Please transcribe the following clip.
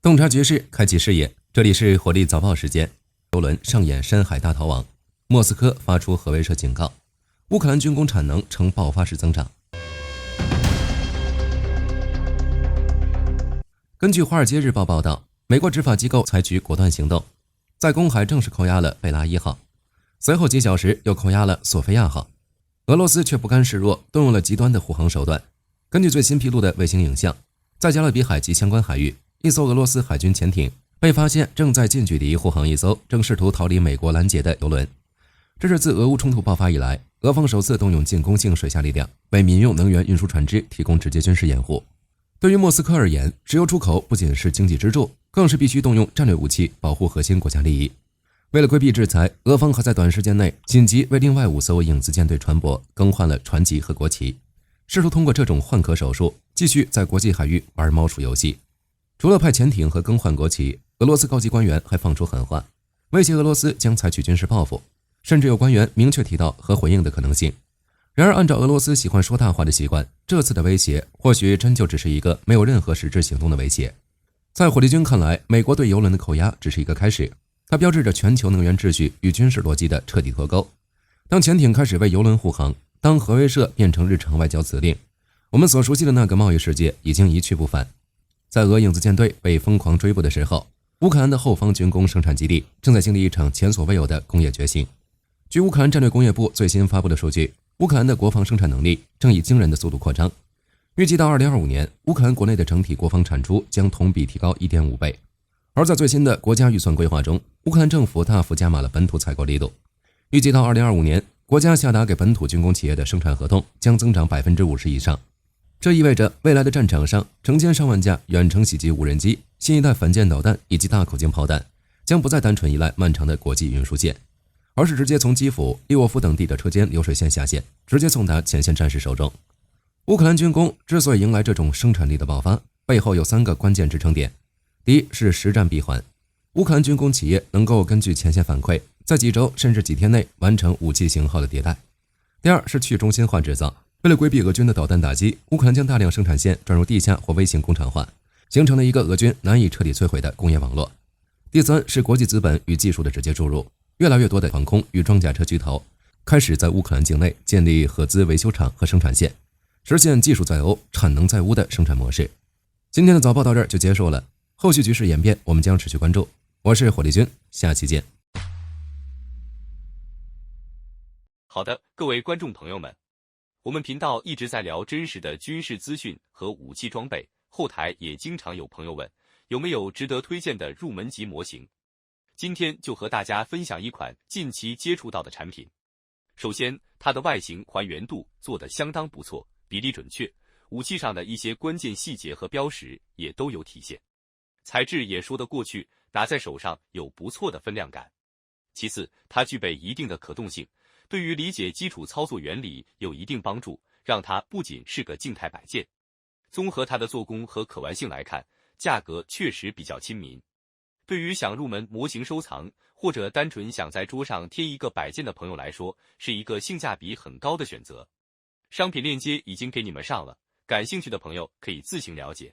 洞察局势，开启视野。这里是火力早报时间。邮轮上演山海大逃亡，莫斯科发出核威慑警告，乌克兰军工产能呈爆发式增长。根据《华尔街日报》报道，美国执法机构采取果断行动，在公海正式扣押了贝拉1号，随后几小时又扣押了索菲亚号。俄罗斯却不甘示弱，动用了极端的护航手段。根据最新披露的卫星影像，在加勒比海及相关海域，一艘俄罗斯海军潜艇被发现正在近距离护航一艘正试图逃离美国拦截的油轮。这是自俄乌冲突爆发以来，俄方首次动用进攻性水下力量，为民用能源运输船只提供直接军事掩护。对于莫斯科而言，石油出口不仅是经济支柱，更是必须动用战略武器保护核心国家利益。为了规避制裁，俄方还在短时间内紧急为另外5艘影子舰队船舶更换了船籍和国旗，试图通过这种换壳手术继续在国际海域玩猫鼠游戏。除了派潜艇和更换国旗，俄罗斯高级官员还放出狠话，威胁俄罗斯将采取军事报复，甚至有官员明确提到核回应的可能性。然而按照俄罗斯喜欢说大话的习惯，这次的威胁或许真就只是一个没有任何实质行动的威胁。在火力军看来，美国对油轮的扣押只是一个开始，它标志着全球能源秩序与军事逻辑的彻底脱钩。当潜艇开始为油轮护航，当核威慑变成日常外交辞令，我们所熟悉的那个贸易世界已经一去不返。在俄影子舰队被疯狂追捕的时候，乌克兰的后方军工生产基地正在经历一场前所未有的工业觉醒。据乌克兰战略工业部最新发布的数据，乌克兰的国防生产能力正以惊人的速度扩张。预计到2025年，乌克兰国内的整体国防产出将同比提高 1.5 倍。而在最新的国家预算规划中，乌克兰政府大幅加码了本土采购力度。预计到2025年，国家下达给本土军工企业的生产合同将增长 50% 以上。这意味着未来的战场上，成千上万架远程袭击无人机、新一代反舰导弹以及大口径炮弹将不再单纯依赖漫长的国际运输线，而是直接从基辅、利沃夫等地的车间流水线下线，直接送达前线战士手中。乌克兰军工之所以迎来这种生产力的爆发，背后有3个关键支撑点。第一是实战闭环，乌克兰军工企业能够根据前线反馈，在几周甚至几天内完成武器型号的迭代。第二是去中心化制造，为了规避俄军的导弹打击，乌克兰将大量生产线转入地下或微型工厂化，形成了一个俄军难以彻底摧毁的工业网络。第三是国际资本与技术的直接注入，越来越多的航空与装甲车巨头开始在乌克兰境内建立合资维修厂和生产线，实现技术在欧、产能在乌的生产模式。今天的早报到这儿就结束了，后续局势演变我们将持续关注。我是火力军，下期见。好的，各位观众朋友们，我们频道一直在聊真实的军事资讯和武器装备，后台也经常有朋友问，有没有值得推荐的入门级模型？今天就和大家分享一款近期接触到的产品。首先，它的外形还原度做得相当不错，比例准确，武器上的一些关键细节和标识也都有体现，材质也说得过去，拿在手上有不错的分量感。其次，它具备一定的可动性，对于理解基础操作原理有一定帮助，让它不仅是个静态摆件。综合它的做工和可玩性来看，价格确实比较亲民。对于想入门模型收藏，或者单纯想在桌上贴一个摆件的朋友来说，是一个性价比很高的选择。商品链接已经给你们上了，感兴趣的朋友可以自行了解。